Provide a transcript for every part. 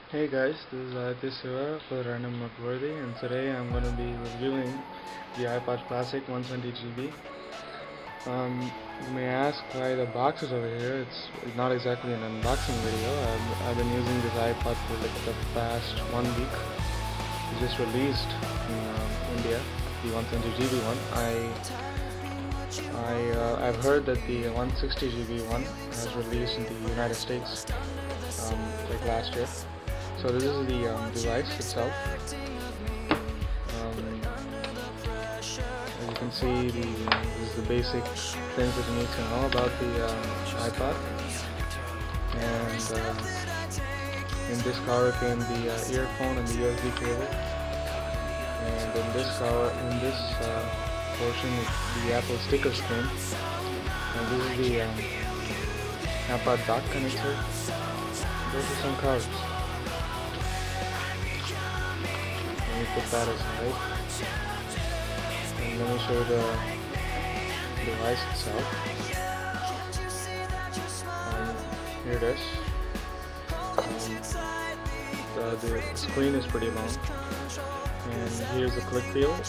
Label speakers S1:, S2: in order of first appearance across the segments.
S1: Hey guys, this is Aditya for Random Noteworthy, and today I'm going to be reviewing the iPod Classic 120 GB. You may ask why the box is over here. It's not exactly an unboxing video. I've been using this iPod for like the past 1 week. It just released in India, the 120 GB one. I've heard that the 160 GB one has released in the United States like last year. So this is the device itself. As you can see, this is the basic things that you need to know about the iPod. And in this cover came the earphone and the USB cable. And in this portion, the Apple stickers came. And this is the iPod dock connector. Those are some covers. Let me put that aside, and let me show you the device itself. Here it is. The screen is pretty long, and here's the click wheel, the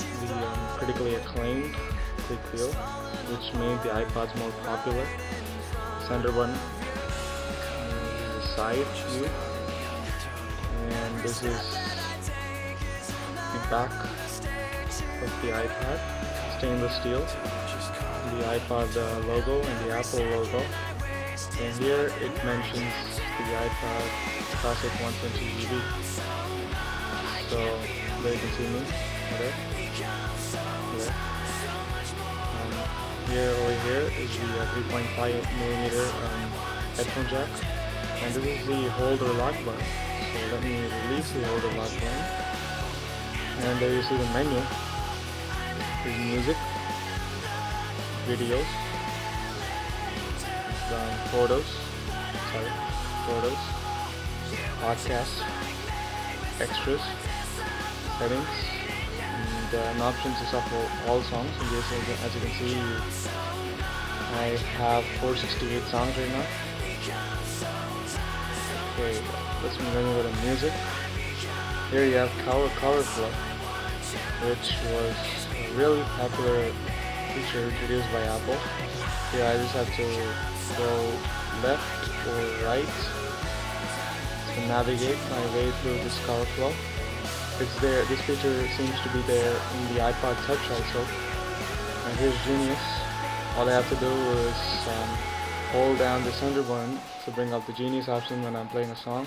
S1: critically acclaimed click wheel, which made the iPods more popular. Center button, the side view, and this is the back of the iPad, stainless steel, the iPod logo and the Apple logo, and here it mentions the iPod Classic 120 GB. So there you can see me, okay? Over here is the 3.5mm headphone jack, and this is the hold or lock button. So let me release the hold or lock button. And there you see the menu. There's music, videos, photos, podcasts, extras, settings, and options to shuffle all songs. And this, as you can see, I have 468 songs right now. Okay, let's move over to music. Here you have Cover Flow, which was a really popular feature introduced by Apple. Here I just have to go left or right to navigate my way through this Cover Flow. It's there. This feature seems to be there in the iPod Touch also. And here's Genius. All I have to do is hold down the center button to bring up the Genius option when I'm playing a song.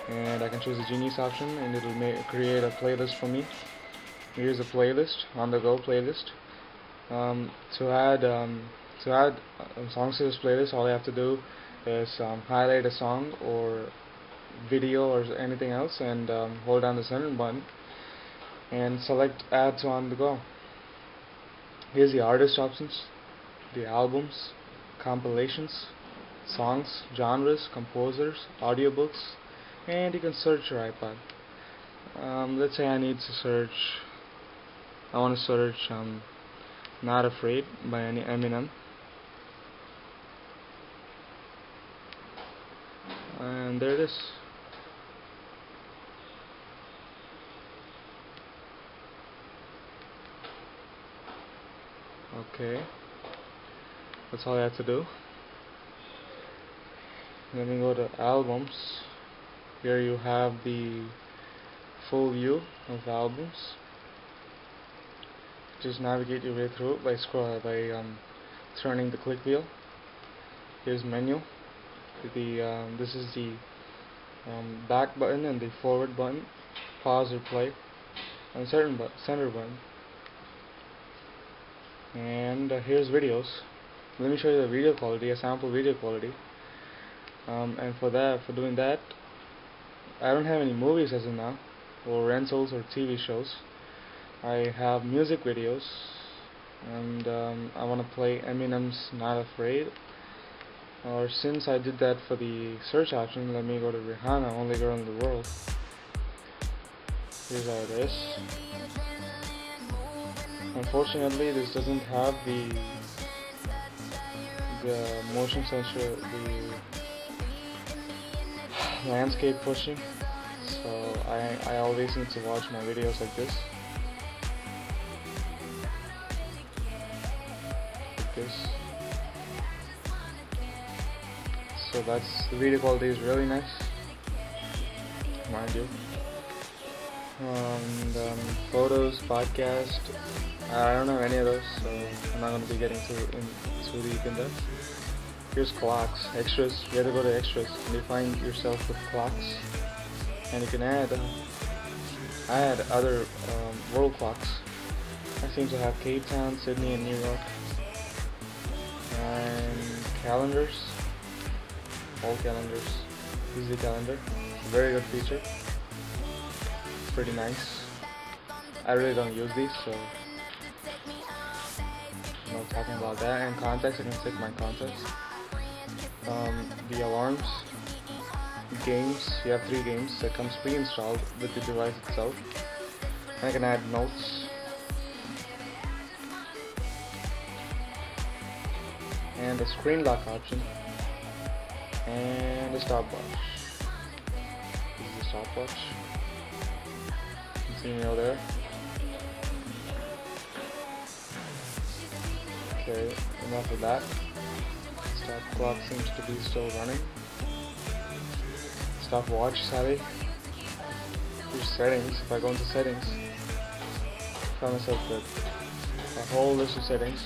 S1: And I can choose the Genius option, and it will create a playlist for me. Here's a playlist, on-the-go playlist. To add songs to this playlist, all I have to do is highlight a song or video or anything else, and hold down the center button and select Add to On-the-go. Here's the artist options, the albums, compilations, songs, genres, composers, audiobooks, and you can search your iPod. Let's say I want to search Not Afraid by Eminem, and there it is. Okay, that's all I have to do. Let me go to albums. Here you have the full view of albums. Just navigate your way through it by turning the click wheel. Here's menu. This is the back button and the forward button, pause or play, and center button. And here's videos. Let me show you the video quality, a sample video quality. And for doing that, I don't have any movies as of now, or rentals or TV shows. I have music videos, and I want to play Eminem's Not Afraid. Or since I did that for the search option, let me go to Rihanna, Only Girl in the World. Here's how it is. Unfortunately, this doesn't have the motion sensor, the landscape pushing, so I always need to watch my videos like this. So the video quality is really nice, mind you. And photos, podcast, I don't have any of those, so I'm not going to be getting too deep in that. Here's clocks, extras. You have to go to extras and you find yourself with clocks, and you can add other world clocks. I seem to have Cape Town, Sydney, and New York. And calendars, all calendars. This is the calendar. Very good feature. Pretty nice. I really don't use these, so I'm not talking about that. And contacts, I can set my contacts. The alarms, games. You have 3 games that comes pre-installed with the device itself. And I can add notes. And the screen lock option, and the stopwatch. This is the stopwatch. You can see me over there. Okay, enough of that. Stop clock seems to be still running. Stopwatch, sorry. Here's settings. If I go into settings, I find myself with a whole list of settings.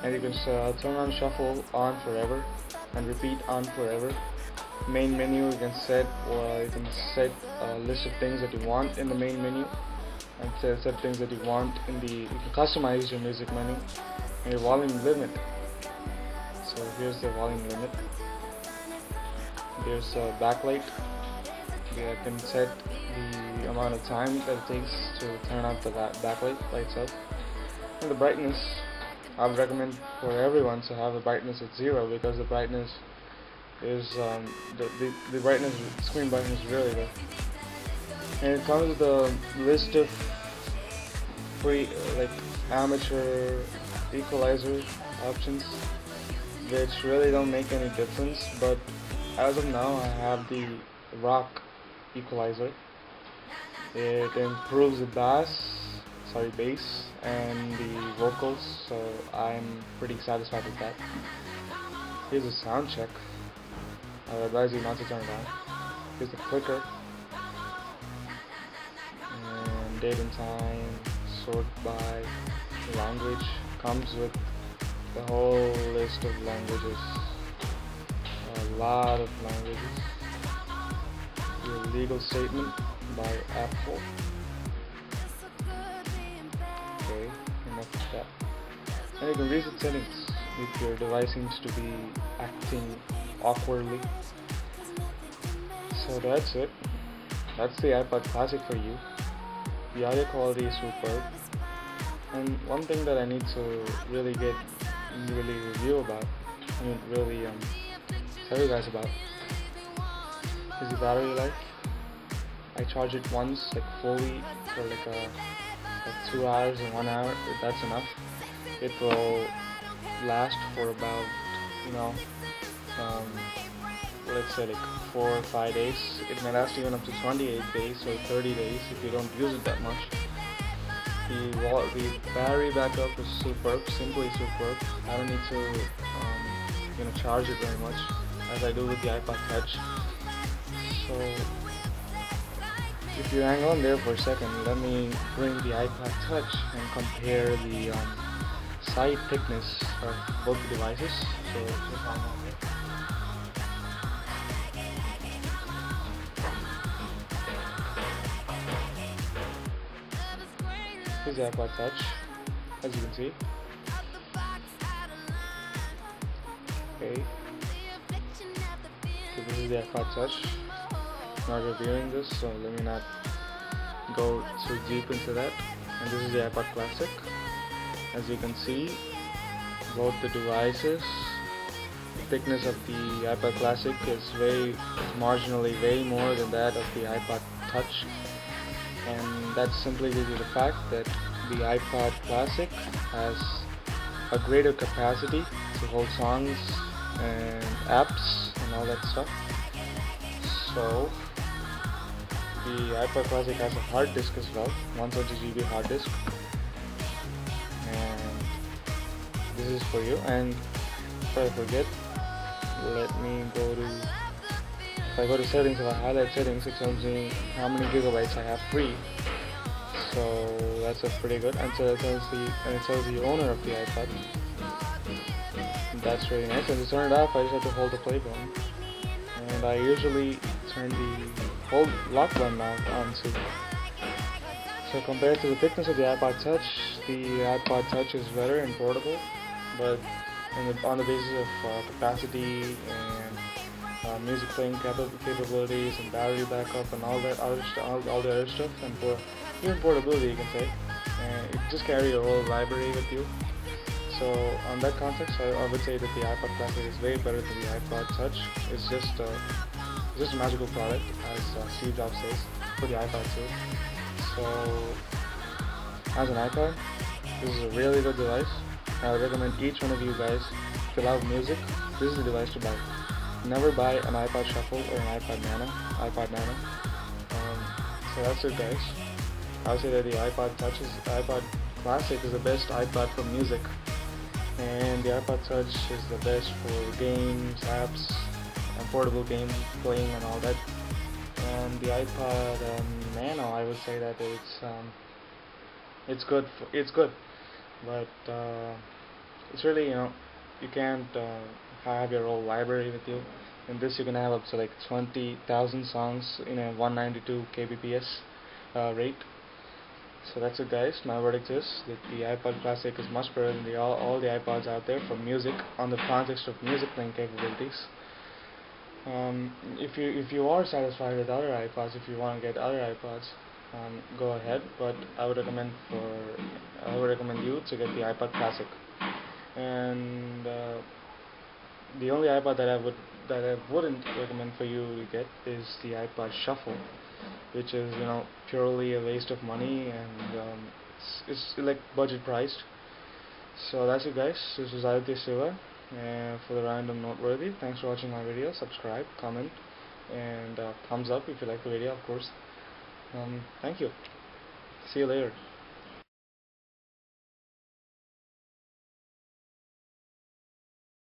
S1: And you can turn on shuffle on forever and repeat on forever. Main menu, you can set a list of things that you want in the main menu, and set things that you want in the. You can customize your music menu and your volume limit. So here's the volume limit. There's a backlight. You can set the amount of time that it takes to turn on the backlight by itself. And the brightness. I would recommend for everyone to have the brightness at 0, because the brightness is the brightness, screen brightness is really good. And it comes with a list of free amateur equalizer options, which really don't make any difference. But as of now, I have the rock equalizer. It improves the bass and the vocals, so I'm pretty satisfied with that. Here's a sound check. I would advise you not to turn it on. Here's the clicker, and date and time, sort by language. Comes with the whole list of languages, a lot of languages. Your legal statement by Apple. That. And you can reset settings if your device seems to be acting awkwardly. So that's it. That's the iPod Classic for you. The audio quality is superb. And one thing that I need to really review about, tell you guys about, is the battery life. I charge it once, fully, for 2 hours and 1 hour. That's enough. It will last for about, let's say 4 or 5 days. It may last even up to 28 days or 30 days if you don't use it that much. The battery backup is superb, simply superb. I don't need to charge it very much as I do with the iPod Touch. So if you hang on there for a second, let me bring the iPod Touch and compare the side thickness of both the devices. So just hang on there. Here's the iPod Touch, as you can see. Okay. So this is the iPod Touch. Not reviewing this, so let me not go too deep into that. And this is the iPod Classic. As you can see, both the devices, the thickness of the iPod Classic is marginally way more than that of the iPod Touch, and that's simply due to the fact that the iPod Classic has a greater capacity to hold songs and apps and all that stuff. So The iPod Classic has a hard disk as well, 120 GB hard disk, and this is for you. And if I forget, let me go to, if I go to settings, if I highlight settings, it tells me how many gigabytes I have free. So that's a pretty good. And so it tells the owner of the iPod. That's really nice. And to turn it off, I just have to hold the play button. And I usually turn the hold lock button on too. So compared to the thickness of the iPod Touch, the iPod Touch is better and portable, but on the basis of capacity and music playing capabilities and battery backup and all the other stuff, and even portability, you can say, and it just carry your whole library with you. So on that context, I would say that the iPod Classic is way better than the iPod Touch. It's just a magical product, as Steve Jobs says, for the iPod too. So as an iPod, this is a really good device. I would recommend each one of you guys, if you love music, this is the device to buy. Never buy an iPod Shuffle or an iPod Nano. So that's it, guys. I would say that the iPod Classic is the best iPod for music, and the iPod Touch is the best for games, apps, and portable game playing and all that. And the iPod Nano, I would say that it's good. It's good, but it's really, you can't have your whole library with you. In this, you can have up to like 20,000 songs in a 192 kbps rate. So that's it, guys. My verdict is that the iPod Classic is much better than all the iPods out there for music, on the context of music playing capabilities. If you are satisfied with other iPods, if you want to get other iPods, go ahead. But I would recommend you to get the iPod Classic. And the only iPod that I wouldn't recommend for you to get is the iPod Shuffle, which is purely a waste of money, and it's like budget priced. So that's it, guys. This is Aditya Siva, for the Random Noteworthy. Thanks for watching my video. Subscribe, comment, and thumbs up if you like the video, of course. Thank you. See you later.